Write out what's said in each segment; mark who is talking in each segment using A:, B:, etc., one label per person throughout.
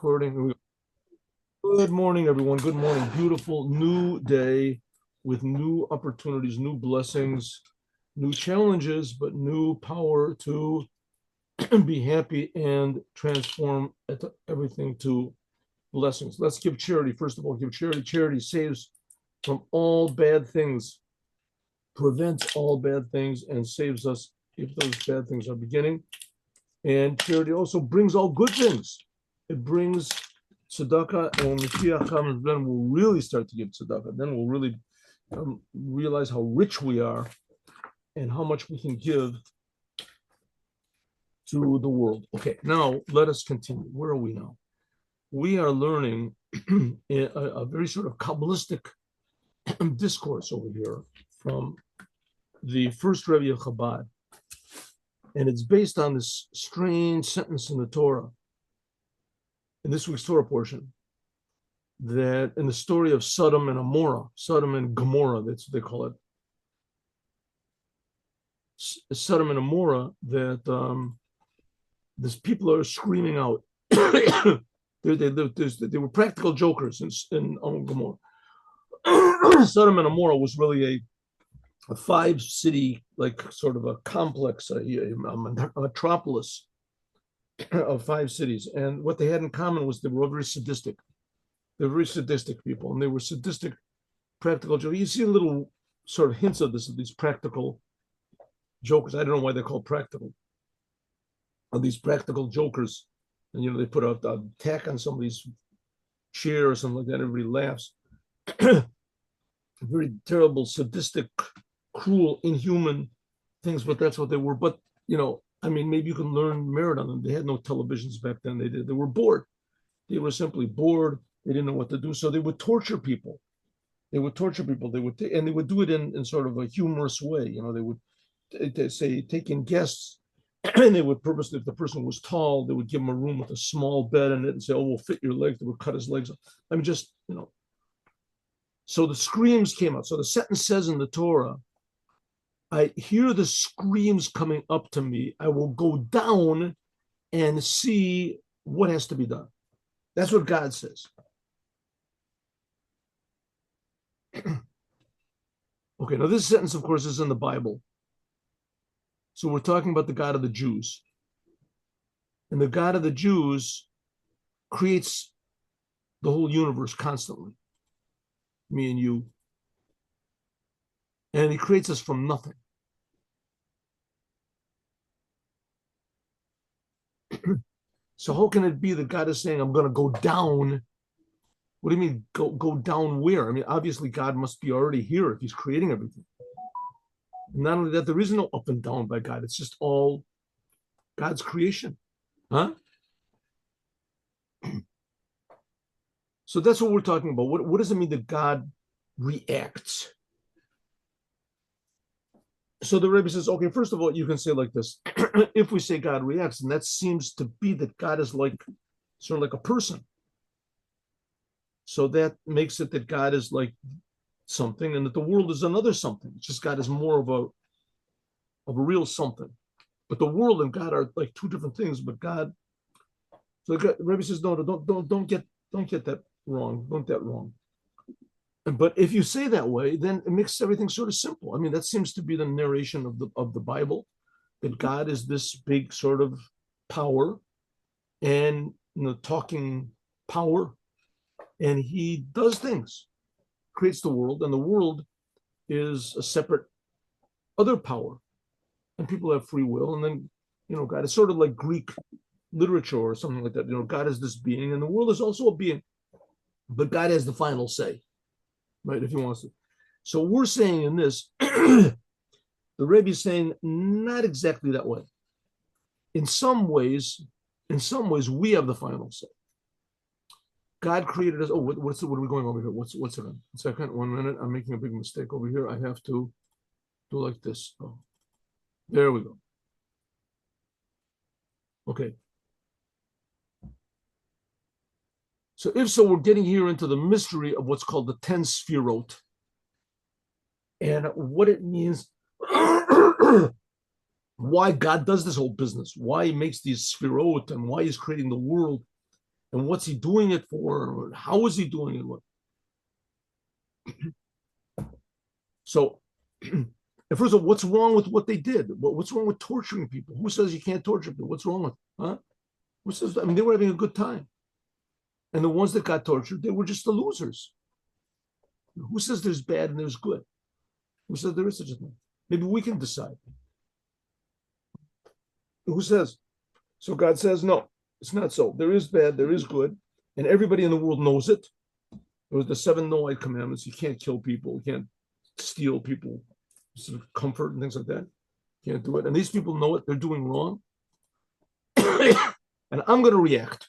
A: Recording. Good morning, everyone. Good morning. Beautiful new day with new opportunities, new blessings, new challenges, but new power to be happy and transform everything to blessings. Let's give charity. First of all, give charity. Charity saves from all bad things, prevents all bad things, and saves us if those bad things are beginning. And charity also brings all good things. It brings tzedakah, and when Moshiach comes, then we'll really start to give tzedakah. Then we'll really realize how rich we are and how much we can give to the world. Okay, now let us continue. Where are we now? We are learning a very sort of Kabbalistic discourse over here from the first Rebbe of Chabad. And it's based on this strange sentence in the Torah, in this week's Torah portion, that in the story of Sodom and Gomorrah, that's what they call it. Sodom and Gomorrah, that these people are screaming out. they were practical jokers in Gomorrah. Sodom and Gomorrah was really a five-city, like sort of a complex, a metropolis of five cities. And what they had in common was they were very sadistic. They were very sadistic people, and they were sadistic practical jokers. You see little sort of hints of this, of these practical jokers. I don't know why they're called practical. Of these practical jokers. And, they put a tack on somebody's chair or something like that. Everybody laughs. Very terrible, sadistic, cruel, inhuman things, but that's what they were. But, maybe you can learn merit on them. They had no televisions back then. They were bored. They were simply bored. They didn't know what to do. So they would torture people. They would do it in sort of a humorous way. They would say, take in guests, and they would purposely, if the person was tall, they would give him a room with a small bed in it and say, oh, we'll fit your legs. They would cut his legs off. So the screams came out. So the sentence says in the Torah, I hear the screams coming up to me. I will go down and see what has to be done. That's what God says. Okay, now this sentence, of course, is in the Bible. So we're talking about the God of the Jews. And the God of the Jews creates the whole universe constantly. Me and you. And he creates us from nothing. So how can it be that God is saying, I'm going to go down? What do you mean, go down where? Obviously God must be already here if he's creating everything. Not only that, there is no up and down by God. It's just all God's creation. Huh? So that's what we're talking about. What does it mean that God reacts? So the Rebbe says, okay, first of all, you can say like this. If we say God reacts, and that seems to be that God is sort of like a person. So that makes it that God is like something and that the world is another something. It's just God is more of a real something. But the world and God are like two different things. But God, so the Rebbe says, no, don't get that wrong. Don't get that wrong. But if you say that way, then it makes everything sort of simple. That seems to be the narration of the Bible, that God is this big sort of power and talking power, and he does things, creates the world, and the world is a separate other power, and people have free will, and then God is sort of like Greek literature or something like that. God is this being, and the world is also a being, but God has the final say. Right, if he wants to. So we're saying in this, the Rebbe is saying not exactly that way. In some ways, we have the final say. God created us. Oh, what are we going over here? What's it on? 1 minute. I'm making a big mistake over here. I have to do like this. Oh, there we go. Okay. So if so, we're getting here into the mystery of what's called the 10 Sfirot and what it means, why God does this whole business, why he makes these Sfirot and why he's creating the world. And what's he doing it for? How is he doing it? So, and first of all, what's wrong with what they did? What's wrong with torturing people? Who says you can't torture people? What's wrong with it? Huh? Who says? I mean, they were having a good time. And the ones that got tortured, they were just the losers. Who says there's bad and there's good? Who says there is such a thing? Maybe we can decide. Who says? So God says, no, it's not so. There is bad, there is good, and everybody in the world knows it. There was the 7 no-eye commandments. You can't kill people. You can't steal people, sort of comfort and things like that. You can't do it. And these people know it. They're doing wrong. And I'm going to react.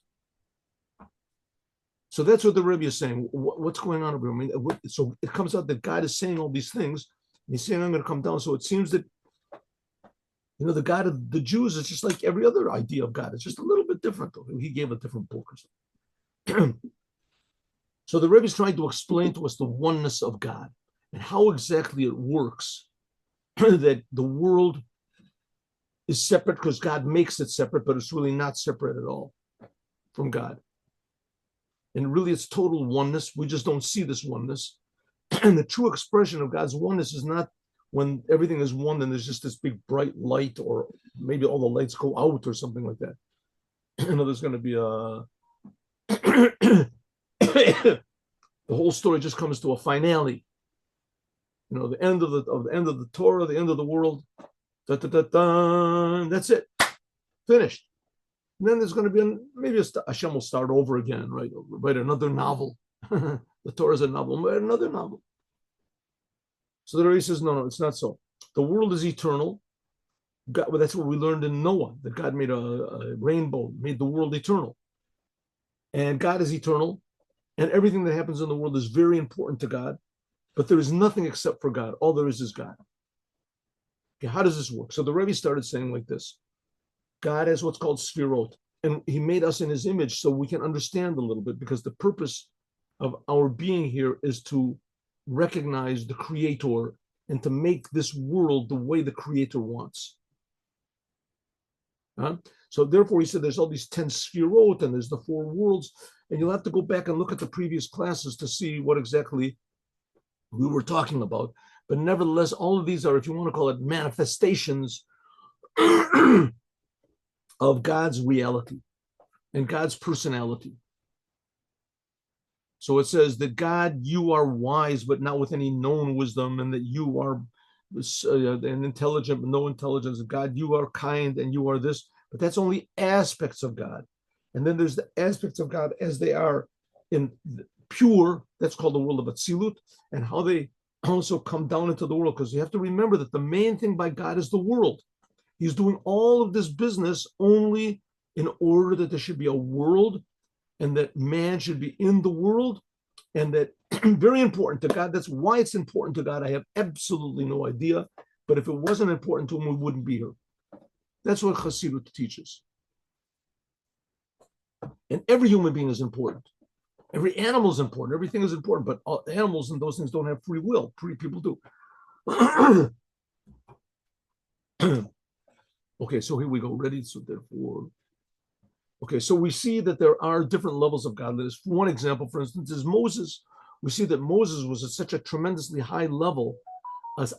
A: So that's what the Rebbe is saying. What's going on over here? I mean, so it comes out that God is saying all these things. And he's saying, I'm going to come down. So it seems that, you know, the God of the Jews is just like every other idea of God. It's just a little bit different. Though. He gave a different book or something. So the Rebbe is trying to explain to us the oneness of God and how exactly it works, that the world is separate because God makes it separate, but it's really not separate at all from God. And really it's total oneness. We just don't see this oneness. And the true expression of God's oneness is not when everything is one, then there's just this big bright light, or maybe all the lights go out or something like that. You know, there's going to be the whole story just comes to a finale. You know, the end of the Torah, the end of the world. Da, da, da, da, that's it, finished. And then there's going to be maybe Hashem will start over again, right? Write another novel. The Torah is a novel. Write another novel. So the Rebbe says, no, it's not so. The world is eternal. God, well, that's what we learned in Noah, that God made a rainbow, made the world eternal. And God is eternal. And everything that happens in the world is very important to God. But there is nothing except for God. All there is God. Okay, how does this work? So the Rebbe started saying like this. God has what's called sfirot. And he made us in his image so we can understand a little bit, because the purpose of our being here is to recognize the Creator and to make this world the way the Creator wants. So therefore, he said there's all these 10 sfirot and there's the 4 worlds, and you'll have to go back and look at the previous classes to see what exactly we were talking about. But nevertheless, all of these are, if you want to call it, manifestations of God's reality and God's personality. So it says that God, you are wise, but not with any known wisdom, and that you are and intelligent, but no intelligence. God, you are kind, and you are this. But that's only aspects of God. And then there's the aspects of God as they are in pure, that's called the world of Atzilut, and how they also come down into the world, because you have to remember that the main thing by God is the world. He's doing all of this business only in order that there should be a world and that man should be in the world, and that very important to God. That's why it's important to God. I have absolutely no idea. But if it wasn't important to him, we wouldn't be here. That's what Chassidut teaches. And every human being is important. Every animal is important. Everything is important. But all animals and those things don't have free will. Free people do. Okay, so here we go. Ready? So therefore, okay, so we see that there are different levels of godliness. One example, for instance, is Moses. We see that Moses was at such a tremendously high level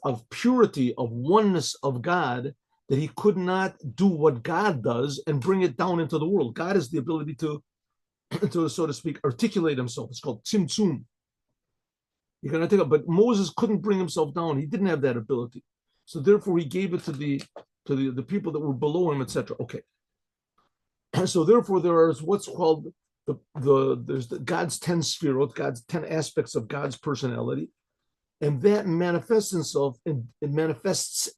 A: of purity, of oneness of God, that he could not do what God does and bring it down into the world. God has the ability to so to speak, articulate himself. It's called tzimtzum. You cannot take it, but Moses couldn't bring himself down. He didn't have that ability. So therefore, he gave it to the people that were below him, etc. Okay. And so therefore, there is what's called there's God's 10 sfirot, God's 10 aspects of God's personality, and that manifests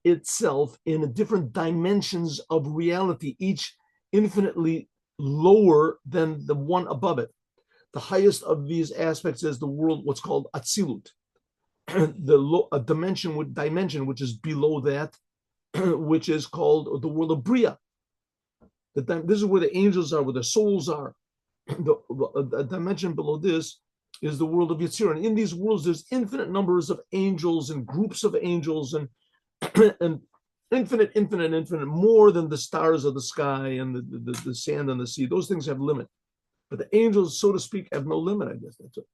A: itself in different dimensions of reality, each infinitely lower than the one above it. The highest of these aspects is the world, what's called Atzilut, a dimension which is below that, which is called the world of Bria. This is where the angels are, where the souls are. The dimension below this is the world of Yetzirah. And in these worlds, there's infinite numbers of angels and groups of angels and infinite, more than the stars of the sky and the sand on the sea. Those things have limit. But the angels, so to speak, have no limit, I guess. That's it.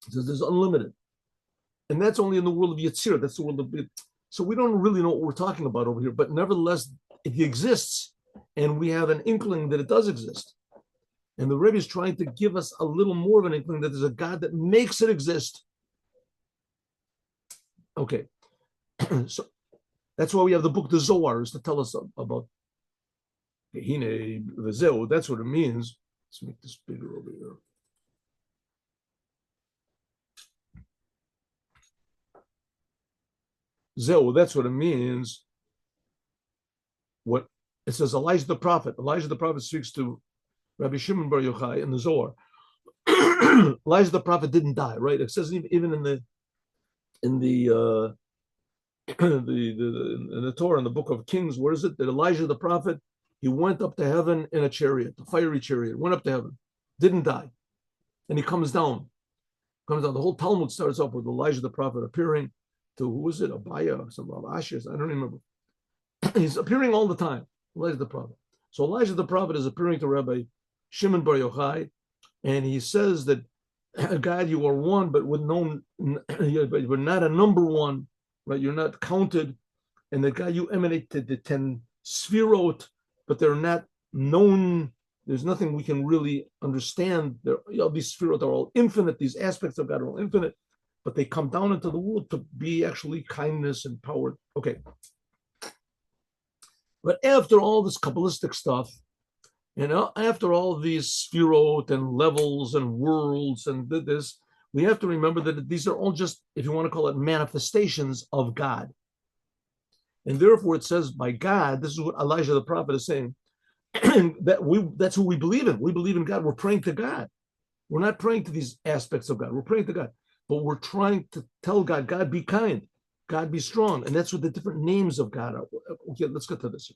A: It says there's unlimited. And that's only in the world of Yetzirah. That's the world of it. So we don't really know what we're talking about over here, but nevertheless, it exists, and we have an inkling that it does exist. And the Rebbe is trying to give us a little more of an inkling that there's a God that makes it exist. Okay, so that's why we have the book, the Zohar, is to tell us about Hine V'zeu. That's what it means. Let's make this bigger over here. Zeu, that's what it means. What it says, Elijah the prophet. Elijah the prophet speaks to Rabbi Shimon Bar Yochai in the Zohar. Elijah the prophet didn't die, right? It says even in the in the Torah, in the book of Kings, where is it that Elijah the prophet, he went up to heaven in a chariot, a fiery chariot, went up to heaven, didn't die, and he comes down. The whole Talmud starts off with Elijah the prophet appearing to, who was it, Abaya, some of Ashes, I don't remember. He's appearing all the time, Elijah the prophet. So Elijah the prophet is appearing to Rabbi Shimon Bar Yochai, and he says that, God, you are one, but with no, you're not a number one, right? You're not counted, and that God, you emanated the 10 sfirot, but they're not known. There's nothing we can really understand. These sfirot are all infinite. These aspects of God are all infinite, but they come down into the world to be actually kindness and power. Okay. But after all this Kabbalistic stuff, after all these sfirot and levels and worlds and this, we have to remember that these are all just, if you want to call it, manifestations of God. And therefore it says by God, this is what Elijah the prophet is saying, that's who we believe in. We believe in God. We're praying to God. We're not praying to these aspects of God. We're praying to God. But we're trying to tell God, God, be kind. God, be strong. And that's what the different names of God are. Okay, let's get to this.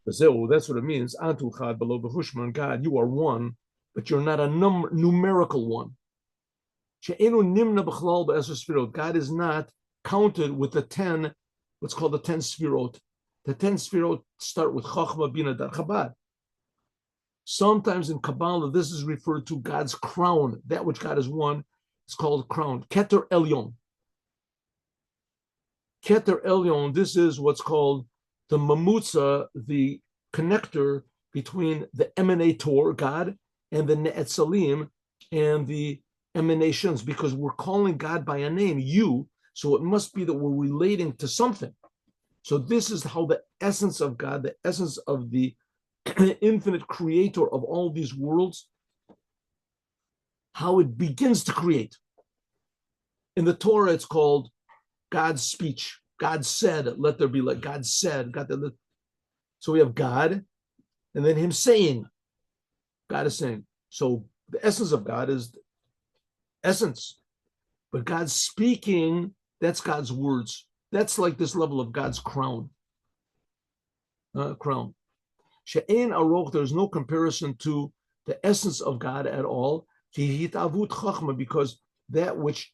A: That's what it means. God, you are one, but you're not a numerical one. God is not counted with the 10, what's called the 10 sfirot. The 10 sfirot start with Chachma, Bina, Dar, Chabad. Sometimes in Kabbalah, this is referred to God's crown. That which God is one is called crown. Keter Elyon. Keter Elyon, this is what's called the mamutza, the connector between the emanator, God, and the ne'etzalim, and the emanations, because we're calling God by a name, you, so it must be that we're relating to something. So this is how the essence of God, the essence of the infinite creator of all these worlds, how it begins to create. In the Torah, it's called God's speech. God said, let there be light. God said, God. So we have God, and then him saying. God is saying. So the essence of God is essence. But God speaking, that's God's words. That's like this level of God's crown. Crown. She'ein aroch, there's no comparison to the essence of God at all. Because that which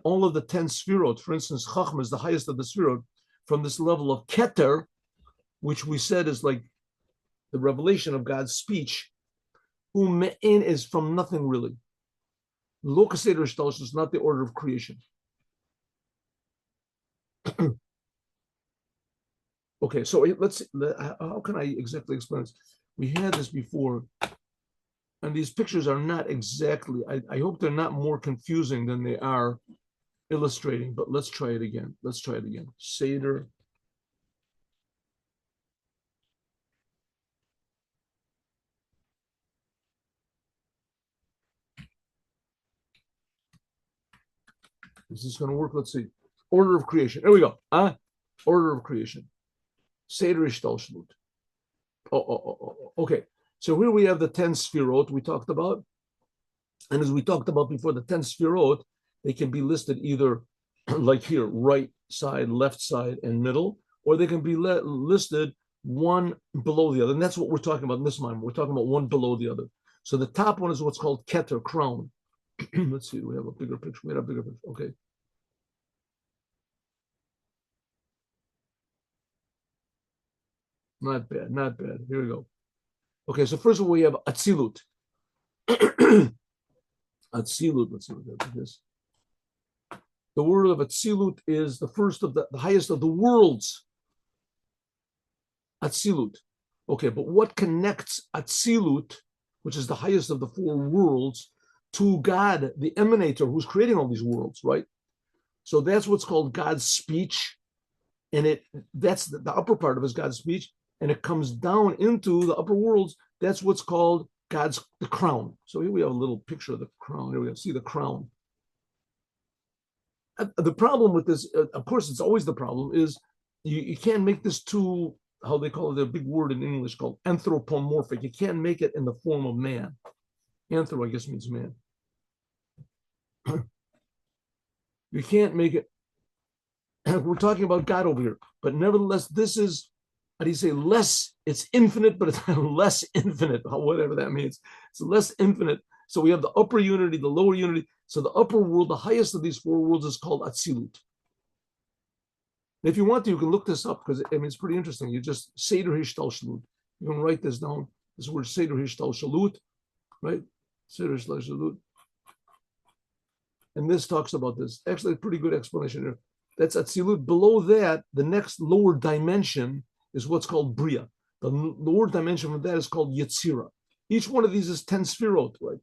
A: all of the 10 sfirot, for instance, Chachma is the highest of the sfirot, from this level of Keter, which we said is like the revelation of God's speech, Ume'in is from nothing really. Lokaseder Shtalsh is not the order of creation. Okay, so let's, how can I exactly explain this? We had this before, and these pictures are not exactly, I hope they're not more confusing than they are illustrating, but let's try it again. Let's try it again. Seder. Is this going to work? Let's see. Order of creation. There we go. Order of creation. Seder Ishtalshlut. Okay. So here we have the 10 sfirot we talked about. And as we talked about before, the 10 sfirot, they can be listed either like here, right side, left side, and middle, or they can be listed one below the other. And that's what we're talking about in this mind. We're talking about one below the other. So the top one is what's called Keter, crown. Let's see, we have a bigger picture. We have a bigger picture. Okay. Not bad, not bad. Here we go. Okay, so first of all, we have Atzilut. Atzilut, let's see what that is. The word of Atzilut is the first of the highest of the worlds. Atzilut. Okay, but what connects Atzilut, which is the highest of the four worlds, to God, the emanator who's creating all these worlds, right? So that's what's called God's speech. And that's the upper part of his God's speech, and it comes down into the upper worlds. That's what's called the crown. So here we have a little picture of the crown. Here we have, see the crown. The problem with this, of course, it's always the problem, is you can't make this too, how they call it, a big word in English called anthropomorphic. You can't make it in the form of man. Anthro, I guess, means man. You can't make it. We're talking about God over here, but nevertheless, this is, how do you say, less, it's infinite, but it's less infinite, whatever that means. It's less infinite. So we have the upper unity, the lower unity. So the upper world, the highest of these four worlds, is called Atzilut. If you want to, you can look this up, because I mean, it's pretty interesting. You just Seder Hishtalshalut. You can write this down. This word Seder Hishtalshalut, right? Seder Hishtalshalut. And this talks about this. Actually, a pretty good explanation here. That's Atzilut. Below that, the next lower dimension is what's called Bria. The lower dimension from that is called Yetzira. Each one of these is 10 sphirot, right?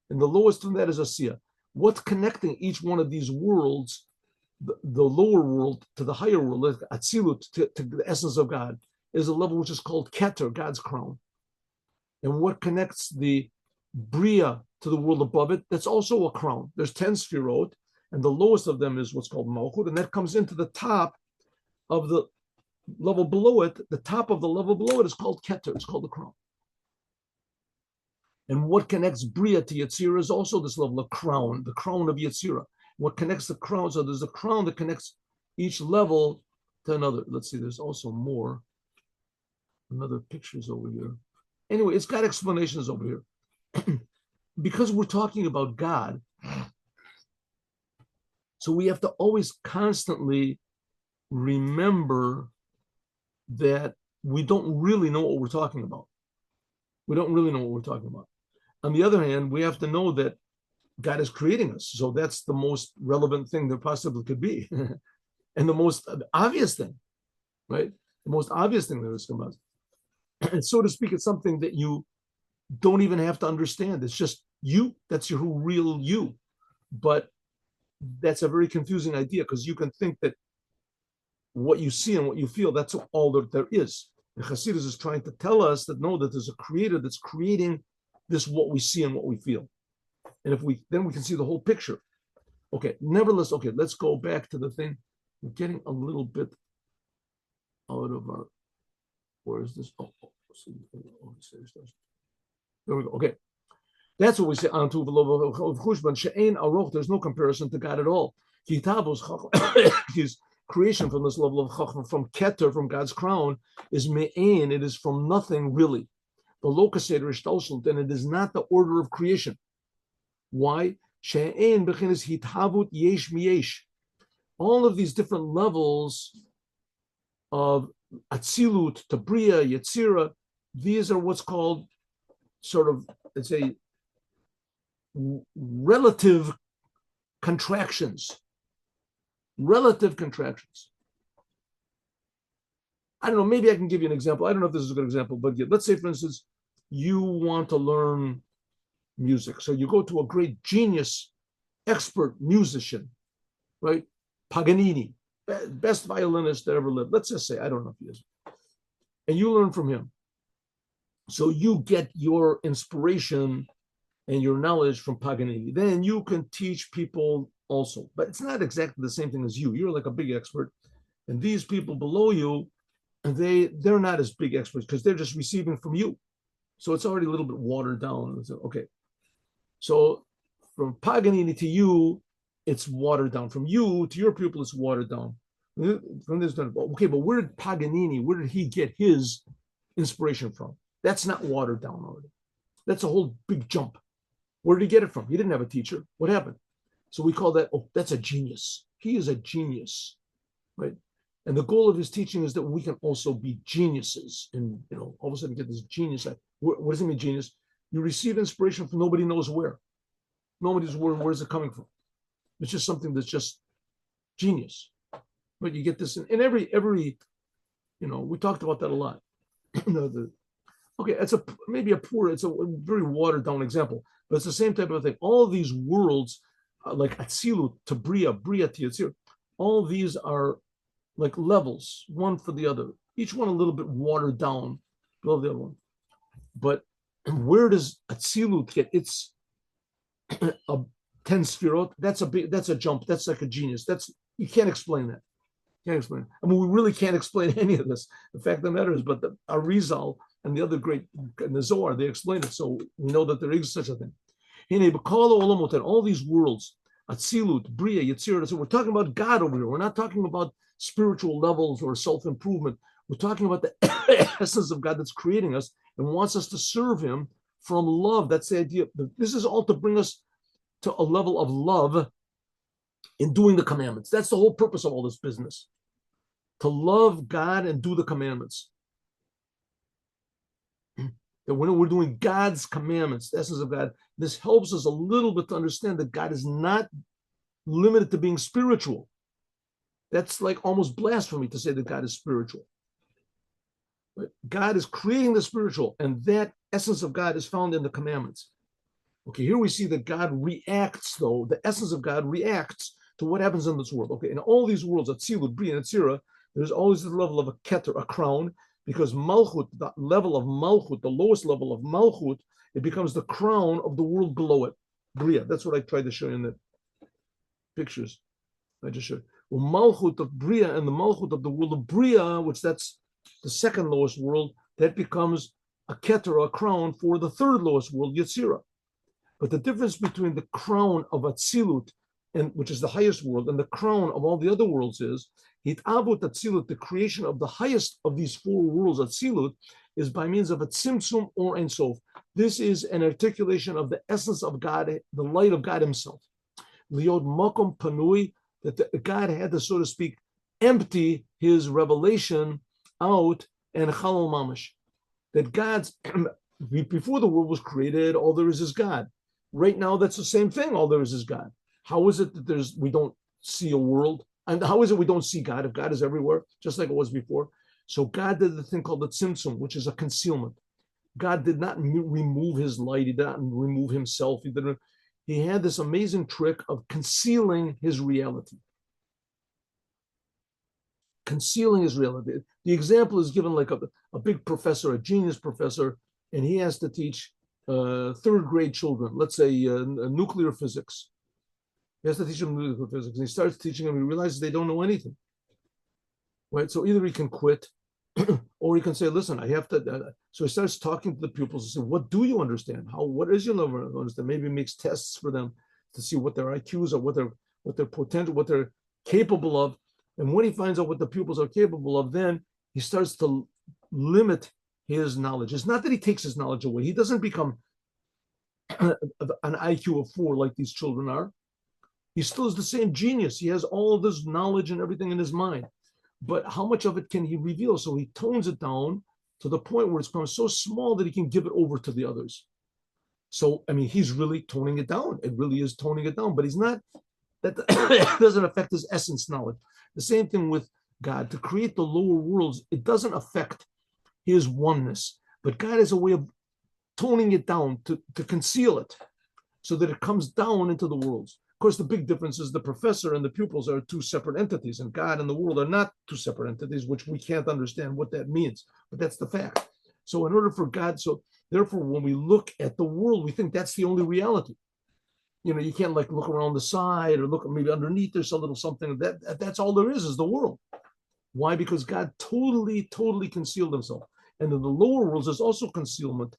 A: And the lowest from that is Asiya. What's connecting each one of these worlds, the lower world to the higher world, like Atzilut, to the essence of God, is a level which is called Keter, God's crown. And what connects the Bria to the world above it, that's also a crown. There's 10 sphirot, and the lowest of them is what's called Malchut, and that comes into the top of the level below it. The top of the level below it is called Keter, it's called the crown. And what connects Bria to Yetzirah is also this level of crown, the crown of Yetzirah. What connects the crown, so there's a crown that connects each level to another. Let's see, there's also more. Another pictures over here. Anyway, it's got explanations over here. Because we're talking about God, so we have to always constantly remember that we don't really know what we're talking about. We don't really know what we're talking about. On the other hand, we have to know that God is creating us. So that's the most relevant thing there possibly could be. And the most obvious thing, right? The most obvious thing there is about. And so to speak, it's something that you don't even have to understand. It's just you. That's your real you. But that's a very confusing idea, because you can think that what you see and what you feel, that's all that there is. And Hasidus is trying to tell us that no, that there's a creator that's creating this, what we see and what we feel. And if then we can see the whole picture. Okay, nevertheless, okay, let's go back to the thing. We're getting a little bit out of our, where is this? There we go. Okay. That's what we say. There's no comparison to God at all. His creation from this level of Chachma, from Keter, from God's crown, is me'ain. It is from nothing, really. The locus seder ishtalshlut, and it is not the order of creation. Why? She'ein b'chinas hithavut yesh miyesh. All of these different levels of Atzilut, Tabriya, Yetzira, these are what's called sort of, let's say, relative contractions. Relative contractions. I don't know, maybe I can give you an example. I don't know if this is a good example, but let's say, for instance, you want to learn music. So you go to a great genius, expert musician, right? Paganini, best violinist that ever lived. Let's just say, I don't know if he is. And you learn from him. So you get your inspiration and your knowledge from Paganini. Then you can teach people also. But it's not exactly the same thing as you. You're like a big expert. And these people below you, they're not as big experts, because they're just receiving from you. So it's already a little bit watered down. Okay. So from Paganini to you, it's watered down. From you to your pupil, it's watered down. From this, okay, but where did he get his inspiration from? That's not watered down already. That's a whole big jump. Where did he get it from? He didn't have a teacher. What happened? So we call that, oh, that's a genius. He is a genius, right? And the goal of his teaching is that we can also be geniuses, and all of a sudden get this genius. What does it mean, genius? You receive inspiration from nobody knows where. Nobody's where is it coming from? It's just something that's just genius. But you get this in every, we talked about that a lot. Okay, it's it's a very watered down example, but it's the same type of thing. All of these worlds, like Atzilut to Bria, Bria to Yetzir, all these are like levels, one for the other. Each one a little bit watered down below the other one. But where does Atzilut get its 10 sphirot? That's a jump. That's like a genius. You can't explain that. Can't explain. I mean, we really can't explain any of this. The fact of the matter is, but the Arizal and the other great, and the Zohar, they explain it, so we know that there is such a thing. All these worlds, Atzilut, Bria, Yetzirah. So we're talking about God over here. We're not talking about spiritual levels or self-improvement. We're talking about the essence of God that's creating us and wants us to serve him from love. That's the idea. This is all to bring us to a level of love in doing the commandments. That's the whole purpose of all this business. To love God and do the commandments. That when we're doing God's commandments, the essence of God, this helps us a little bit to understand that God is not limited to being spiritual. That's like almost blasphemy to say that God is spiritual. But God is creating the spiritual, and that essence of God is found in the commandments. Okay, here we see that God reacts, though. The essence of God reacts to what happens in this world. Okay, in all these worlds, Atzilut, Bria, and Yetzirah, there's always the level of a keter, a crown, because Malchut, the level of Malchut, the lowest level of Malchut, it becomes the crown of the world below it. Bria, that's what I tried to show you in the pictures I just showed. Well, Malchut of Bria and the Malchut of the world of Bria, which that's the second lowest world, that becomes a keter, a crown for the third lowest world, Yetzirah. But the difference between the crown of Atzilut, which is the highest world, and the crown of all the other worlds is Hitavut Atzilut, the creation of the highest of these four worlds, Atzilut, is by means of a tzimtzum or ein sof. This is an articulation of the essence of God, the light of God himself. Liod makom panui, that God had to, so to speak, empty his revelation out and chalal mamash. That God's, before the world was created, all there is God. Right now, that's the same thing. All there is God. How is it that we don't see a world? And how is it we don't see God if God is everywhere, just like it was before? So God did the thing called the tzimtzum, which is a concealment. God did not remove his light. He did not remove himself. He had this amazing trick of concealing his reality. Concealing his reality. The example is given like a big professor, a genius professor, and he has to teach third grade children, let's say nuclear physics. He has to teach them nuclear physics, and he starts teaching them, he realizes they don't know anything. Right? So either he can quit, or he can say, listen, I have to. So he starts talking to the pupils and say, what do you understand? What is your level of understand? Maybe he makes tests for them to see what their IQs are, what their potential, what they're capable of. And when he finds out what the pupils are capable of, then he starts to limit his knowledge. It's not that he takes his knowledge away. He doesn't become an IQ of 4 like these children are. He still is the same genius. He has all of this knowledge and everything in his mind. But how much of it can he reveal? So he tones it down to the point where it's become so small that he can give it over to the others. So, I mean, he's really toning it down. It really is toning it down, but he's not, that doesn't affect his essence knowledge. The same thing with God. To create the lower worlds, it doesn't affect his oneness, but God has a way of toning it down to conceal it so that it comes down into the worlds. Of course, the big difference is the professor and the pupils are two separate entities, and God and the world are not two separate entities, which we can't understand what that means, but that's the fact. So in order for God, so therefore, when we look at the world, we think that's the only reality. You know, you can't like look around the side or look maybe underneath there's a little something. That's all there is the world. Why? Because God totally concealed himself. And in the lower worlds, there's also concealment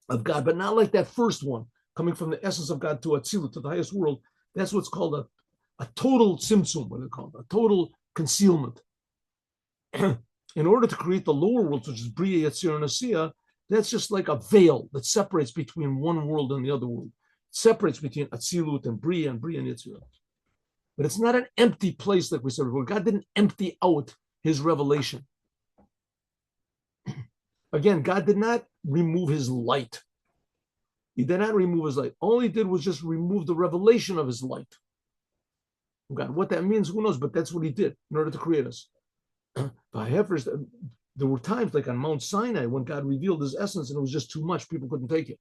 A: of God, but not like that first one, coming from the essence of God to Atzilut, to the highest world. That's what's called a total tzimtzum, what they call it, a total concealment. In order to create the lower worlds, which is Bria, Yetzirah, and Asiya, that's just like a veil that separates between one world and the other world. It separates between Atzilut and Bria and Yetzirah. But it's not an empty place like we said before. God didn't empty out his revelation. Again, God did not remove his light. He did not remove his light. All he did was just remove the revelation of his light. God, what that means, who knows? But that's what he did in order to create us. There were times like on Mount Sinai when God revealed his essence and it was just too much. People couldn't take it.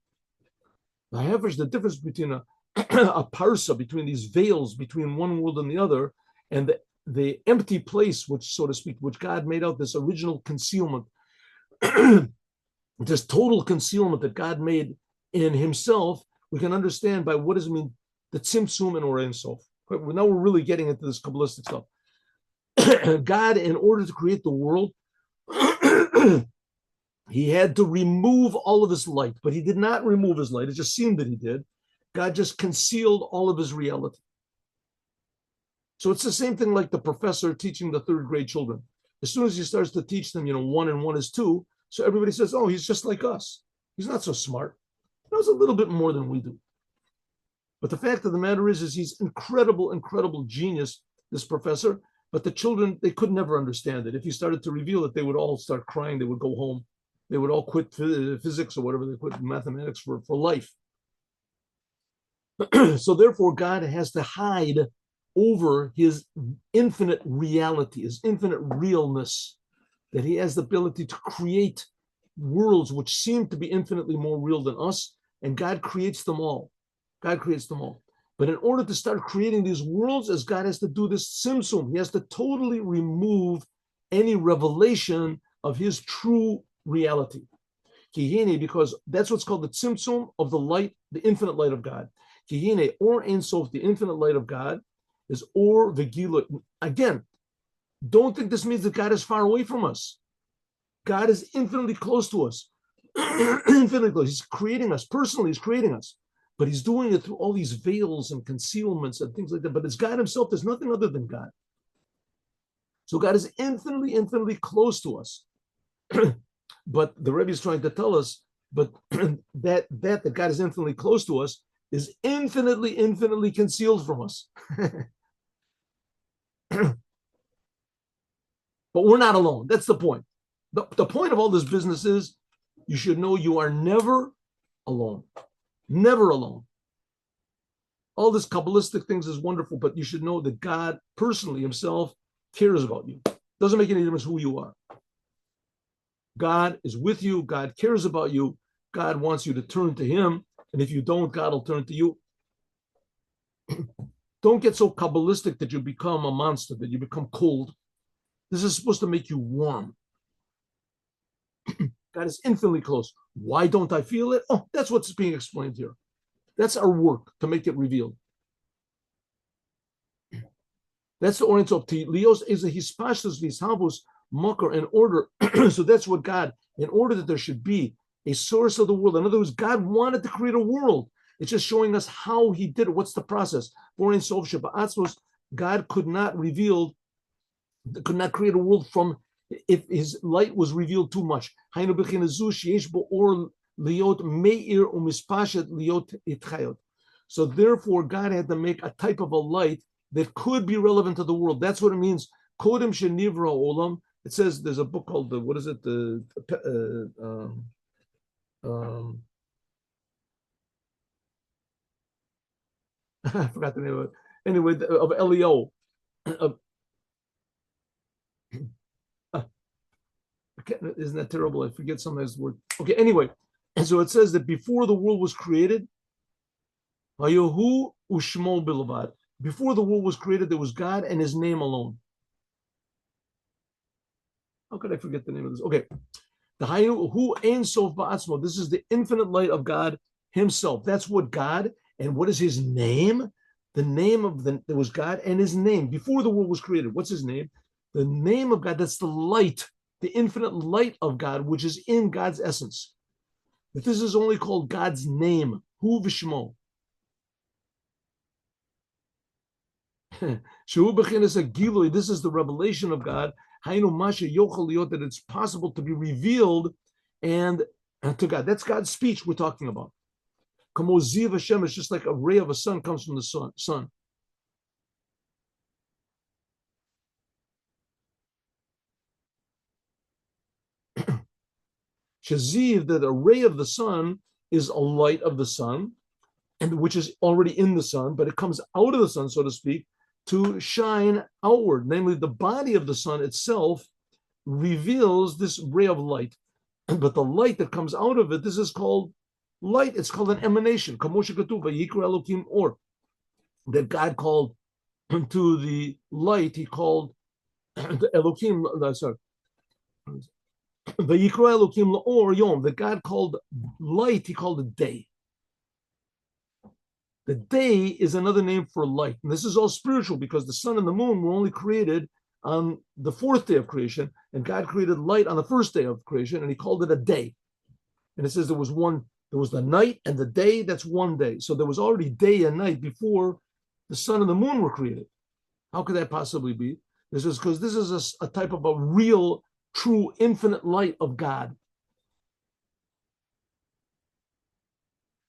A: The difference between a parsa, between these veils, between one world and the other, and the empty place, which, so to speak, which God made out, this original concealment, this total concealment that God made in himself, we can understand by what does it mean, the tzimtzum and or Ein Sof. Now we're really getting into this Kabbalistic stuff. God, in order to create the world, he had to remove all of his light, but he did not remove his light. It just seemed that he did. God just concealed all of his reality. So it's the same thing like the professor teaching the third grade children. As soon as he starts to teach them, 1 and 1 is 2, so everybody says, oh, he's just like us. He's not so smart. He knows a little bit more than we do. But the fact of the matter is he's incredible, incredible genius, this professor. But the children, they could never understand it. If he started to reveal it, they would all start crying. They would go home. They would all quit physics or whatever. They quit mathematics for life. So therefore, God has to hide over his infinite reality, his infinite realness, that he has the ability to create worlds which seem to be infinitely more real than us, and God creates them all. God creates them all. But in order to start creating these worlds, as God has to do this tzimtzum, he has to totally remove any revelation of his true reality. Because that's what's called the tzimtzum of the light, the infinite light of God. Or Ein Sof, the infinite light of God, is Or V'Gila. Again, don't think this means that God is far away from us. God is infinitely close to us. Infinitely close. He's creating us. Personally, he's creating us. But he's doing it through all these veils and concealments and things like that. But it's God himself. There's nothing other than God. So God is infinitely, infinitely close to us. But the Rebbe is trying to tell us, but that God is infinitely close to us is infinitely, infinitely concealed from us. But we're not alone. That's the point. The point of all this business is you should know you are never alone. Never alone. All this Kabbalistic things is wonderful, but you should know that God personally himself cares about you. Doesn't make any difference who you are. God is with you. God cares about you. God wants you to turn to him. And if you don't, God will turn to you. Don't get so Kabbalistic that you become a monster, that you become cold. This is supposed to make you warm. God is infinitely close. Why don't I feel it? Oh, that's what's being explained here. That's our work to make it revealed. That's the orient of Leos is a hispashtus vishavus makar in order. So that's what God, in order that there should be a source of the world. In other words, God wanted to create a world. It's just showing us how he did it. What's the process? God could not create a world from if his light was revealed too much. So therefore, God had to make a type of a light that could be relevant to the world. That's what it means. Kodem shenivra olam. It says there's a book called what is it? I forgot the name of it. Anyway, of Elio. Isn't that terrible? I forget sometimes the word. Okay, anyway. And so it says that before the world was created, Hayohu ushmo bilavad. Before the world was created, there was God and his name alone. How could I forget the name of this? Okay. The Hayu Ein Sof Ba'atzmo. This is the infinite light of God himself. That's what God, and what is his name? The name of there was God and his name before the world was created. What's his name? The name of God, that's the light, the infinite light of God, which is in God's essence. But this is only called God's name. Hu Vishmo. This is the revelation of God. That it's possible to be revealed and to God. That's God's speech we're talking about. Ziv Hashem is just like a ray of a sun comes from the sun. Shaziv, that a ray of the sun is a light of the sun, and which is already in the sun, but it comes out of the sun, so to speak, to shine outward. Namely, the body of the sun itself reveals this ray of light. But the light that comes out of it, this is called light. It's called an emanation. Or that God called to the light, he called the Elohim, sorry, Vayikra Elohim Or Yom, that God called light, he called it day. The day is another name for light. And this is all spiritual because the sun and the moon were only created on the fourth day of creation, and God created light on the first day of creation, and he called it a day. And it says there was the night and the day, that's one day. So there was already day and night before the sun and the moon were created. How could that possibly be? This is because this is a type of a real, true, infinite light of God.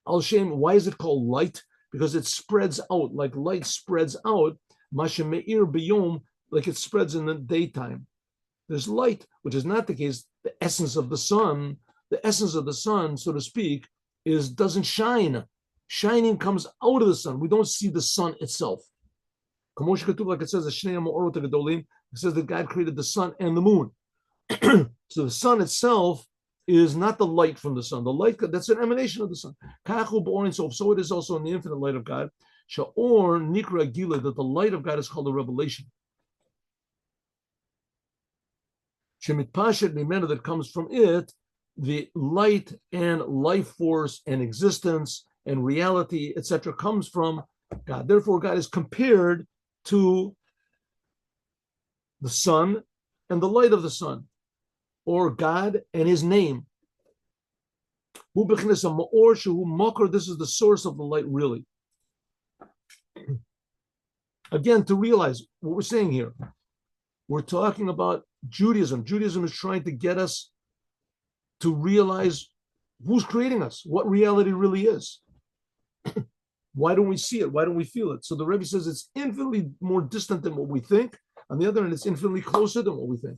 A: Al Shem, why is it called light? Because it spreads out, like light spreads out, Mashemeir Biyom, like it spreads in the daytime. There's light, which is not the case. The essence of the sun, so to speak, doesn't shine. Shining comes out of the sun. We don't see the sun itself. Like it says, it says that God created the sun and the moon. So the sun itself is not the light from the sun. The light, that's an emanation of the sun. So it is also in the infinite light of God. Sha'or nikra gila, that the light of God is called a revelation. Shemitpashet mimena, that comes from it, the light and life force and existence and reality, etc., comes from God. Therefore, God is compared to the sun and the light of the sun, or God and his name. This is the source of the light, really. Again, to realize what we're saying here, we're talking about Judaism. Judaism is trying to get us to realize who's creating us, what reality really is. Why don't we see it? Why don't we feel it? So the Rebbe says it's infinitely more distant than what we think. On the other hand, it's infinitely closer than what we think.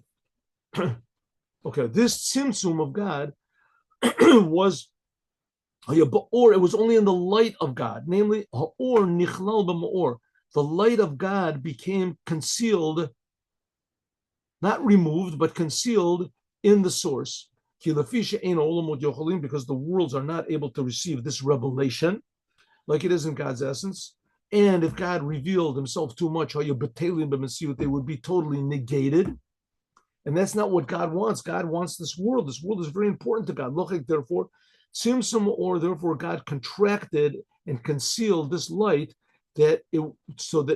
A: Okay, this tzimtzum of God was, or it was only in the light of God, namely, or nichlal b'ma'or. The light of God became concealed, not removed, but concealed in the source. Because the worlds are not able to receive this revelation like it is in God's essence. And if God revealed himself too much, they would be totally negated. And that's not what God wants. God wants this world. This world is very important to God. Therefore, Tzimtzum or therefore God contracted and concealed this light that it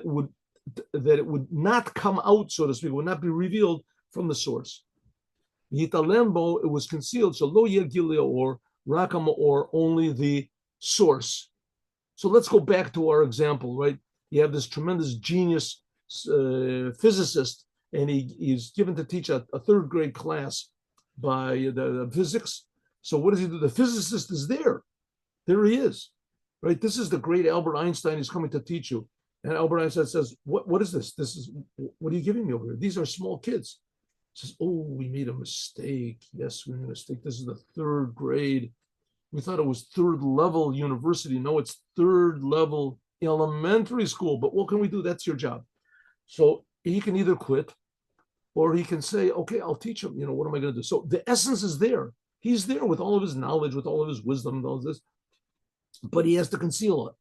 A: would not come out, so to speak, would not be revealed from the source. Yitalembo, it was concealed. So lo yegilio or rakama or only the source. So let's go back to our example, right? You have this tremendous genius physicist, and he's given to teach a third grade class by the physics. So what does he do? The physicist is there. There he is, right? This is the great Albert Einstein. He's coming to teach you. And Albert Einstein says, what is this? What are you giving me over here? These are small kids. He says, oh, we made a mistake. Yes, we made a mistake. This is the third grade. We thought it was third level university. No, it's third level elementary school. But what can we do? That's your job. So he can either quit or he can say, okay, I'll teach him. What am I going to do? So the essence is there. He's there with all of his knowledge, with all of his wisdom and all of this. But he has to conceal it.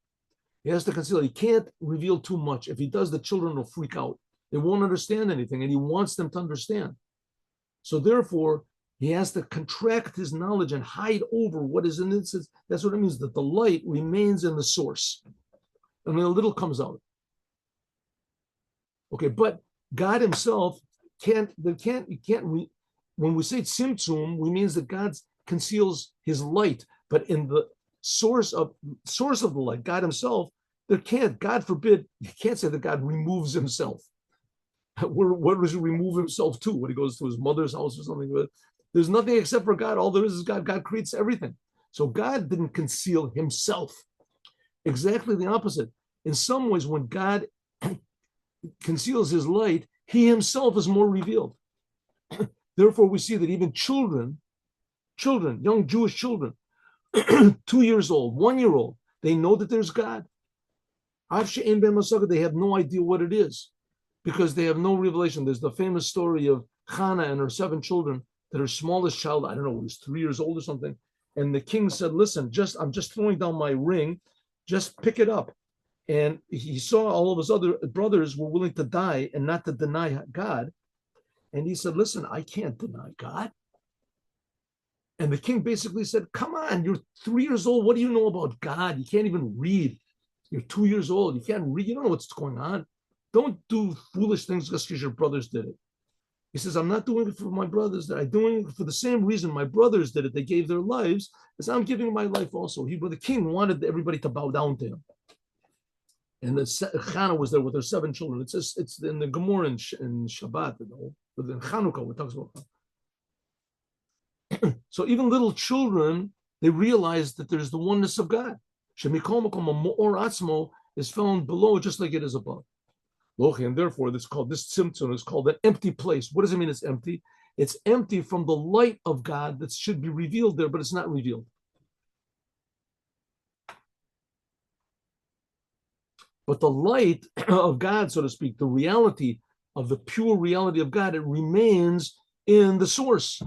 A: He has to conceal it. He can't reveal too much. If he does, the children will freak out. They won't understand anything, and he wants them to understand. So therefore, he has to contract his knowledge and hide over what is in it. That's what it means, that the light remains in the source. And then a little comes out. Okay, but God himself when we say tzimtzum, we means that God conceals his light, but in the source of the light, God himself, God forbid, you can't say that God removes himself. What does he remove himself to? When he goes to his mother's house or something? There's nothing except for God. All there is God. God creates everything. So God didn't conceal himself. Exactly the opposite. In some ways, when God conceals his light, he himself is more revealed. Therefore, we see that even children children, young Jewish children, 2 years old, 1 year old, they know that there's God. They have no idea what it is because they have no revelation. There's the famous story of Hannah and her 7 children, that her smallest child, I don't know, was 3 years old or something. And the king said, listen, I'm just throwing down my ring, just pick it up. And he saw all of his other brothers were willing to die and not to deny God. And he said, listen, I can't deny God. And the king basically said, come on, you're 3 years old. What do you know about God? You can't even read. You're 2 years old. You can't read. You don't know what's going on. Don't do foolish things just because your brothers did it. He says, I'm not doing it for my brothers. I'm doing it for the same reason my brothers did it. They gave their lives, as I'm giving my life also. The king wanted everybody to bow down to him. And Hannah was there with her 7 children. It's in the Gemara in Shabbat, but in Chanukah, it talks about that. So even little children, they realize that there's the oneness of God. Is found below just like it is above. And therefore, this symptom is called an empty place. What does it mean it's empty? It's empty from the light of God that should be revealed there, but it's not revealed. But the light of God, so to speak, the reality of the pure reality of God, it remains in the source.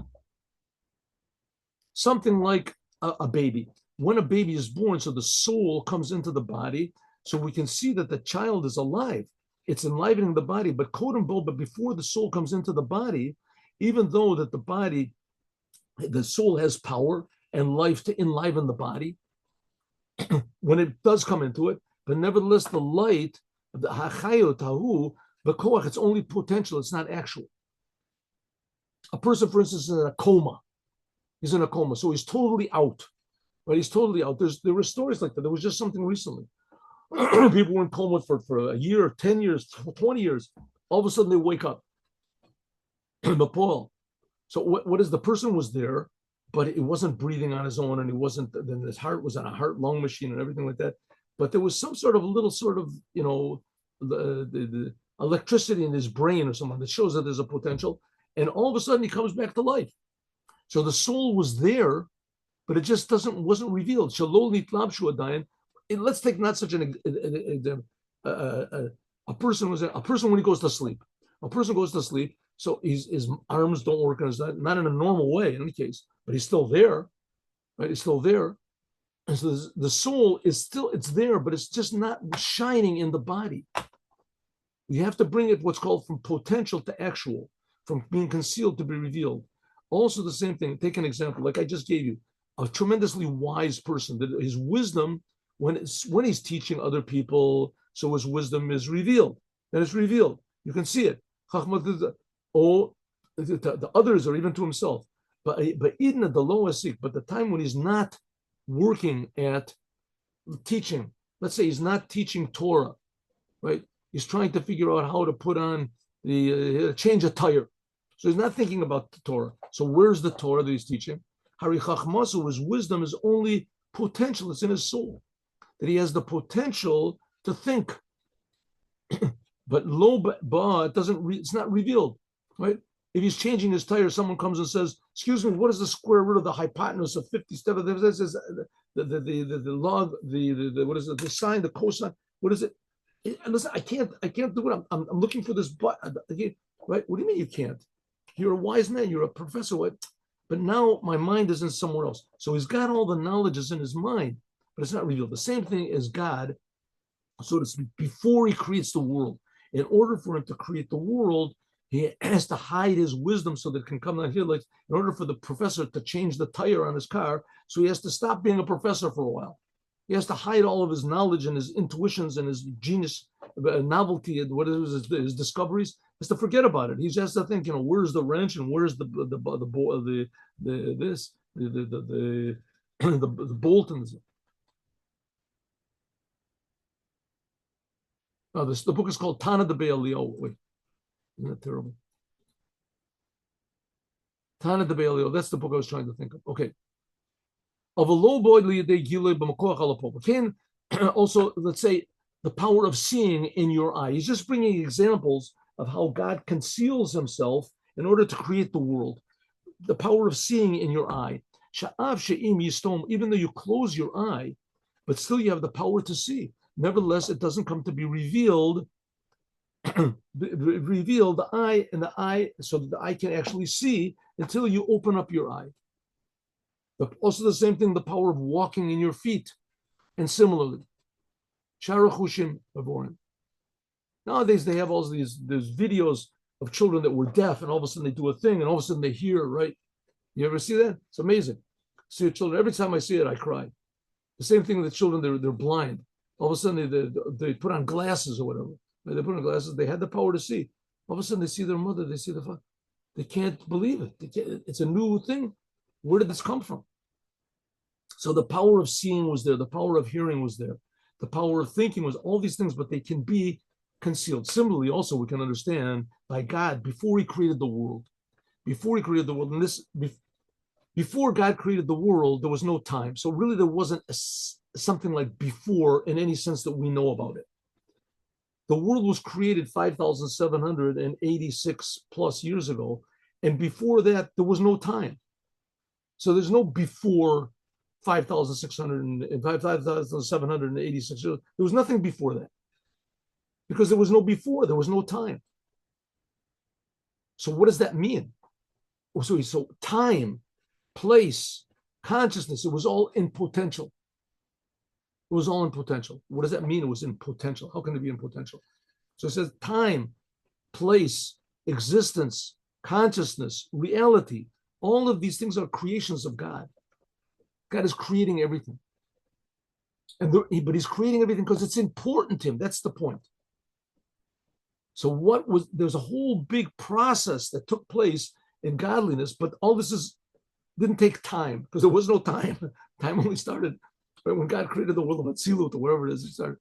A: Something like a baby. When a baby is born, so the soul comes into the body, so we can see that the child is alive. It's enlivening the body, but but before the soul comes into the body, even though that the soul has power and life to enliven the body, when it does come into it, but nevertheless, the light, the hachayot, tahu, the koach, it's only potential, it's not actual. A person, for instance, is in a coma. He's in a coma, so he's totally out. Right? He's totally out. There were stories like that. There was just something recently. People were in coma for a year, 10 years, 20 years. All of a sudden, they wake up. Nepal. So what is the person was there, but it wasn't breathing on his own, and then his heart was on a heart-lung machine and everything like that. But there was some sort of the electricity in his brain or something that shows that there's a potential. And all of a sudden, he comes back to life. So the soul was there, but it just wasn't revealed. Let's take not such a person when he goes to sleep. A person goes to sleep, so his arms don't work on his not in a normal way in any case, but he's still there, right? He's still there. And so the soul it's there, but it's just not shining in the body. You have to bring it what's called from potential to actual, from being concealed to be revealed. Also the same thing, take an example, like I just gave you, a tremendously wise person, that his wisdom, when he's teaching other people, so his wisdom is revealed. Then it's revealed. You can see it. Or the others, or even to himself. But even at the lowest seek, but the time when he's not working at teaching, let's say he's not teaching Torah, right? He's trying to figure out how to put on change a tire. So he's not thinking about the Torah. So where's the Torah that he's teaching? Hari Chachmasu, his wisdom is only potential. It's in his soul. That he has the potential to think. But lo ba, it's not revealed, right? If he's changing his tire, someone comes and says, excuse me, what is the square root of the hypotenuse of 57? This is the log, what is it, the sine, the cosine, what is it? Listen, I can't do it. I'm looking for this button, right? What do you mean you can't? You're a wise man, you're a professor, what? But now my mind is in somewhere else. So he's got all the knowledge is in his mind, but it's not revealed. The same thing as God, so to speak, before he creates the world. In order for him to create the world, he has to hide his wisdom so that it can come down here. Like in order for the professor to change the tire on his car, so he has to stop being a professor for a while. He has to hide all of his knowledge and his intuitions and his genius, novelty, and what is his discoveries. He has to forget about it. He just has to think, where's the wrench and where's the bolt and this. Oh, the book is called Tana de Be'alio. Wait, isn't that terrible? Tana de Be'alio. That's the book I was trying to think of. Okay. Of a low boy, also, let's say, the power of seeing in your eye. He's just bringing examples of how God conceals himself in order to create the world. The power of seeing in your eye. Sha'av she'im yistom, even though you close your eye, but still you have the power to see. Nevertheless, it doesn't come to be revealed, reveal the eye and the eye, so that the eye can actually see until you open up your eye. Also the same thing, the power of walking in your feet. And similarly, Sharachushim Avorim. Nowadays they have all these videos of children that were deaf, and all of a sudden they do a thing, and all of a sudden they hear, right? You ever see that? It's amazing. See children, every time I see it, I cry. The same thing with the children, they're blind. All of a sudden they put on glasses or whatever. They put on glasses, they had the power to see. All of a sudden they see their mother, they see the father. They can't believe it. It's a new thing. Where did this come from? So the power of seeing was there, the power of hearing was there, the power of thinking was all these things, but they can be concealed. Similarly, also we can understand by God before He created the world. Before He created the world, and before God created the world, there was no time. So really, there wasn't something like before in any sense that we know about it. The world was created 5,786 plus years ago, and before that, there was no time. So there's no before 5,786 years. There was nothing before that. Because there was no before, there was no time. So what does that mean? So time, place, consciousness, it was all in potential. It was all in potential. What does that mean? It was in potential. How can it be in potential? So it says time, place, existence, consciousness, reality. All of these things are creations of God. God is creating everything. But He's creating everything because it's important to Him. That's the point. So there's a whole big process that took place in godliness, but all this didn't take time because there was no time. Time only started right when God created the world of Atzilut or wherever it is, it started.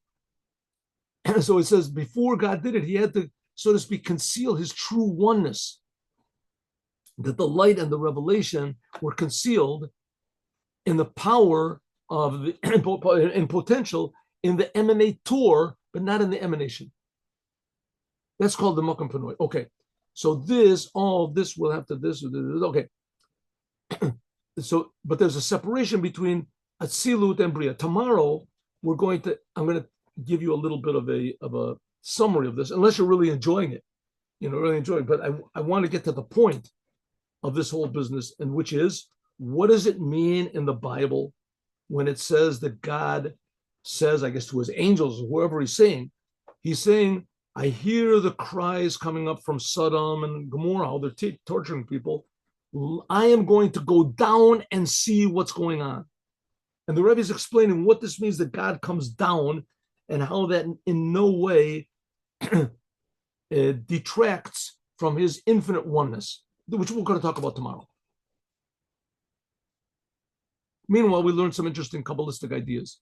A: And so it says before God did it, He had to, so to speak, conceal His true oneness. That the light and the revelation were concealed in the power of the in potential in the emanator, but not in the emanation. That's called the Makom Panoi. Okay, so all this will have to this. Okay, so but there's a separation between Atzilut and Bria. Tomorrow I'm going to give you a little bit of a summary of this, unless you're really enjoying it, really enjoying it. But I want to get to the point of this whole business, and which is, what does it mean in the Bible when it says that God says, I guess, to His angels or whoever He's saying, I hear the cries coming up from Sodom and Gomorrah, how they're torturing people. I am going to go down and see what's going on. And the Rebbe is explaining what this means, that God comes down, and how that in no way detracts from His infinite oneness, which we're going to talk about tomorrow. Meanwhile, we learned some interesting Kabbalistic ideas.